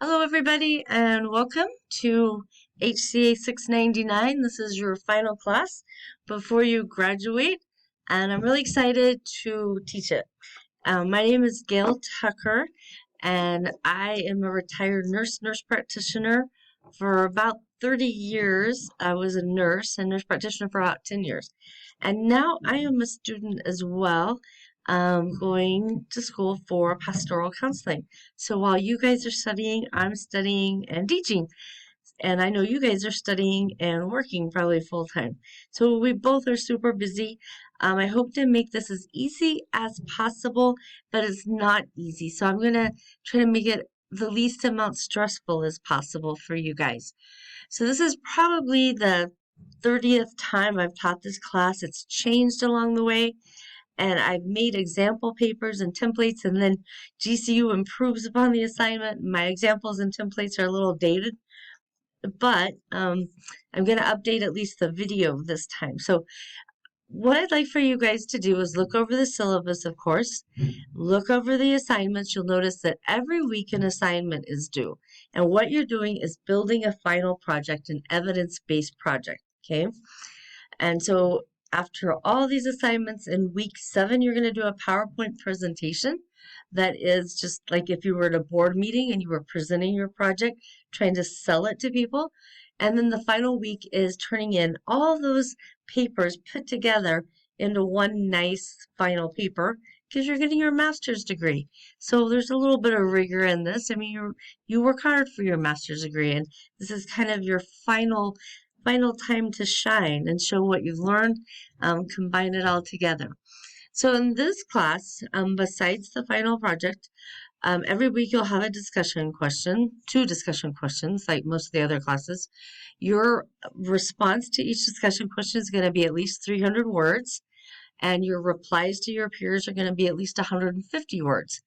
Hello, everybody, and welcome to HCA 699. This is your final class before you graduate, and I'm really excited to teach it. My name is Gail Tucker, and I am a retired nurse practitioner for about 30 years. I was a nurse and nurse practitioner for about 10 years. And now I am a student as well, going to school for pastoral counseling. So while you guys are studying, I'm studying and teaching. And I know you guys are studying and working probably full time. So we both are super busy. I hope to make this as easy as possible, but it's not easy. So I'm going to try to make it the least amount stressful as possible for you guys. So this is probably the 30th time I've taught this class. It's changed along the way, and I've made example papers and templates, and then GCU improves upon the assignment. My examples and templates are a little dated, but I'm going to update at least the video this time. So what I'd like for you guys to do is look over the syllabus, of course, look over the assignments. You'll notice that every week an assignment is due. And what you're doing is building a final project, an evidence-based project, okay? And so after all these assignments in week 7, you're going to do a PowerPoint presentation that is just like if you were at a board meeting and you were presenting your project, trying to sell it to people. And then the final week is turning in all those papers put together into one nice final paper because you're getting your master's degree. So there's a little bit of rigor in this. I mean, you work hard for your master's degree, and this is kind of your final time to shine and show what you've learned, combine it all together. So in this class, besides the final project, every week you'll have a discussion question, 2 discussion questions, like most of the other classes. Your response to each discussion question is going to be at least 300 words, and your replies to your peers are going to be at least 150 words.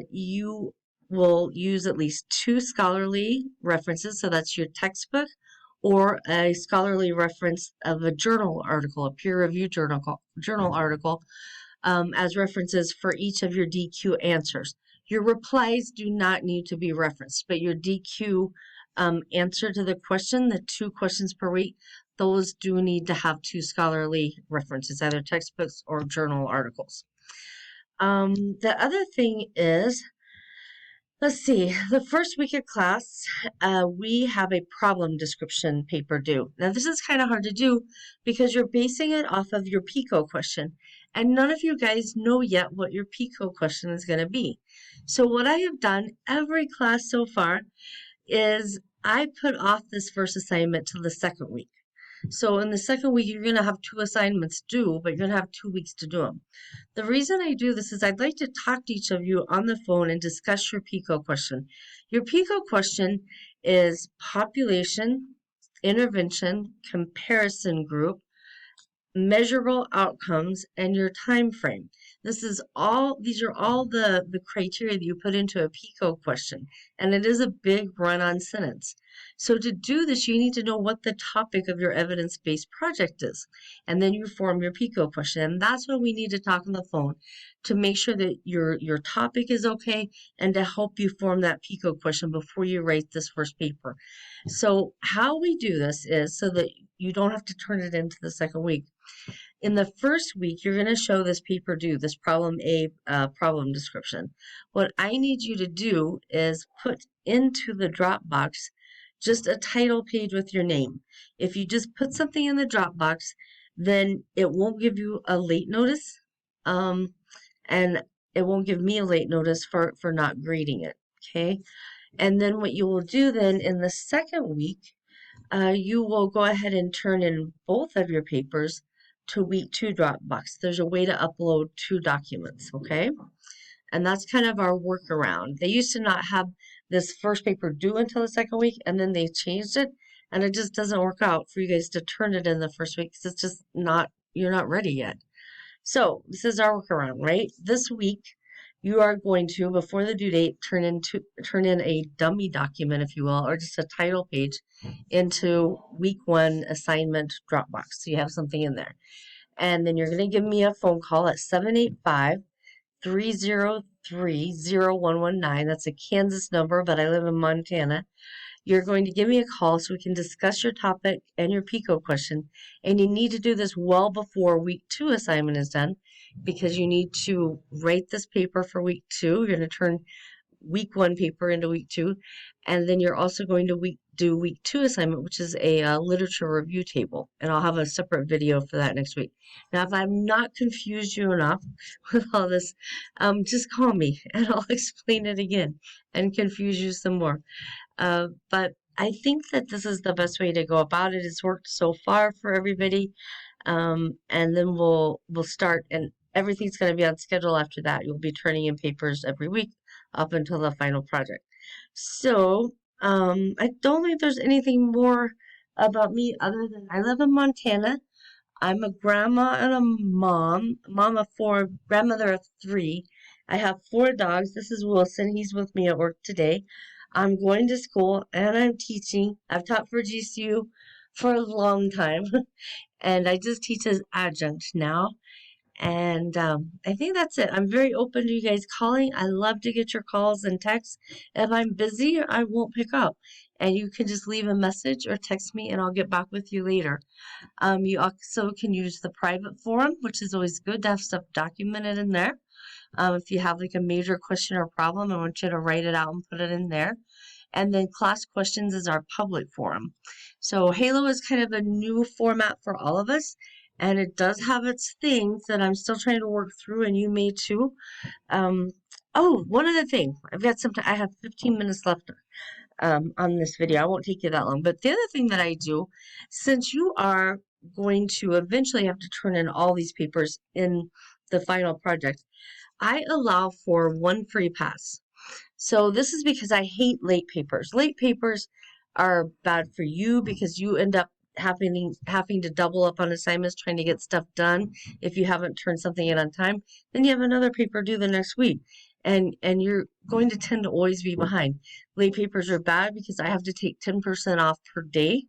You will use at least 2 scholarly references, so that's your textbook, or a scholarly reference of a journal article, a peer-reviewed journal article, as references for each of your DQ answers. Your replies do not need to be referenced, but your DQ answer to the question, the 2 questions per week, those do need to have 2 scholarly references, either textbooks or journal articles. The other thing is, let's see, the first week of class, we have a problem description paper due. Now, this is kind of hard to do because you're basing it off of your PICO question, and none of you guys know yet what your PICO question is going to be. So what I have done every class so far is I put off this first assignment to the second week. So in the second week, you're going to have 2 assignments due, but you're going to have 2 weeks to do them. The reason I do this is I'd like to talk to each of you on the phone and discuss your PICO question. Your PICO question is population, intervention, comparison group, measurable outcomes, and your time frame. These are all the criteria that you put into a PICO question, and it is a big run-on sentence. So to do this, you need to know what the topic of your evidence-based project is, and then you form your PICO question. And that's when we need to talk on the phone to make sure that your topic is okay and to help you form that PICO question before you write this first paper. So how we do this is so that you don't have to turn it into the second week. In the first week, you're going to show this paper due, this problem A problem description. What I need you to do is put into the Dropbox just a title page with your name. If you just put something in the Dropbox, then it won't give you a late notice, and it won't give me a late notice for not grading it, okay? And then what you will do then in the second week, you will go ahead and turn in both of your papers to week 2 Dropbox. There's a way to upload 2 documents, okay? And that's kind of our workaround. They used to not have this first paper due until the second week, and then they changed it, and it just doesn't work out for you guys to turn it in the first week because it's just not, you're not ready yet. So this is our workaround, right? This week, you are going to, before the due date, turn in a dummy document, if you will, or just a title page into week 1 assignment Dropbox. So you have something in there. And then you're going to give me a phone call at 785-3030-3030. 403-0119. That's a Kansas number, but I live in Montana. You're going to give me a call so we can discuss your topic and your PICO question. And you need to do this well before week 2 assignment is done because you need to write this paper for week 2. You're going to turn week 1 paper into week 2. And then you're also going to do week 2 assignment, which is a literature review table. And I'll have a separate video for that next week. Now, if I'm not confused you enough with all this, just call me and I'll explain it again and confuse you some more. But I think that this is the best way to go about it. It's worked so far for everybody. And then we'll start, and everything's going to be on schedule after that. You'll be turning in papers every week up until the final project. So I don't think there's anything more about me other than I live in Montana. I'm a grandma and a mom of 4, grandmother of 3. I have 4 dogs. This is Wilson. He's with me at work today. I'm going to school and I'm teaching. I've taught for GCU for a long time, and I just teach as adjunct now. And I think that's it. I'm very open to you guys calling. I love to get your calls and texts. If I'm busy, I won't pick up. And you can just leave a message or text me and I'll get back with you later. You also can use the private forum, which is always good to have stuff documented in there. If you have like a major question or problem, I want you to write it out and put it in there. And then class questions is our public forum. So Halo is kind of a new format for all of us, and it does have its things that I'm still trying to work through, and you may too. Oh, one other thing. I've got some time. I have 15 minutes left on this video. I won't take you that long. But the other thing that I do, since you are going to eventually have to turn in all these papers in the final project, I allow for 1 free pass. So this is because I hate late papers. Late papers are bad for you because you end up having to double up on assignments trying to get stuff done. If you haven't turned something in on time, then you have another paper due the next week. And you're going to tend to always be behind. Late papers are bad because I have to take 10% off per day.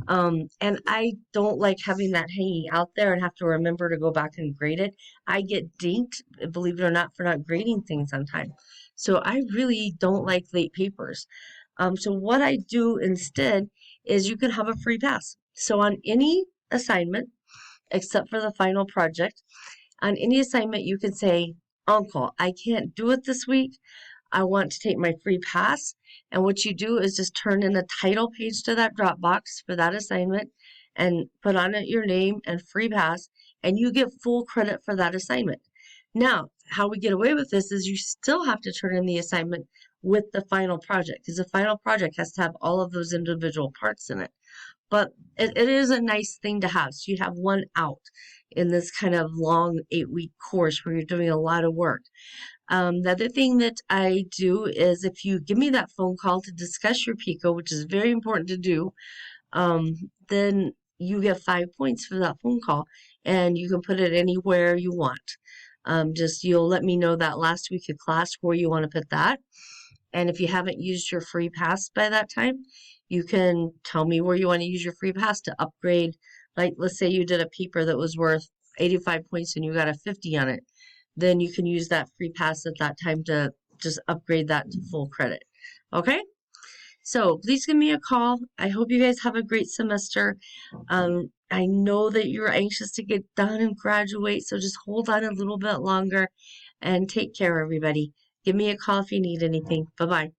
And I don't like having that hanging out there and have to remember to go back and grade it. I get dinked, believe it or not, for not grading things on time. So I really don't like late papers. So what I do instead is you can have a free pass. So on any assignment, except for the final project, on any assignment you can say, Uncle, I can't do it this week. I want to take my free pass. And what you do is just turn in a title page to that Dropbox for that assignment and put on it your name and free pass, and you get full credit for that assignment. Now, how we get away with this is you still have to turn in the assignment with the final project because the final project has to have all of those individual parts in it. But it is a nice thing to have. So you have one out in this kind of long 8-week course where you're doing a lot of work. The other thing that I do is if you give me that phone call to discuss your PICO, which is very important to do, then you get 5 points for that phone call, and you can put it anywhere you want. Just you'll let me know that last week of class where you want to put that. And if you haven't used your free pass by that time, you can tell me where you want to use your free pass to upgrade. Like, let's say you did a paper that was worth 85 points and you got a 50 on it. Then you can use that free pass at that time to just upgrade that to full credit. Okay? So please give me a call. I hope you guys have a great semester. I know that you're anxious to get done and graduate, so just hold on a little bit longer and take care, everybody. Give me a call if you need anything. Bye-bye.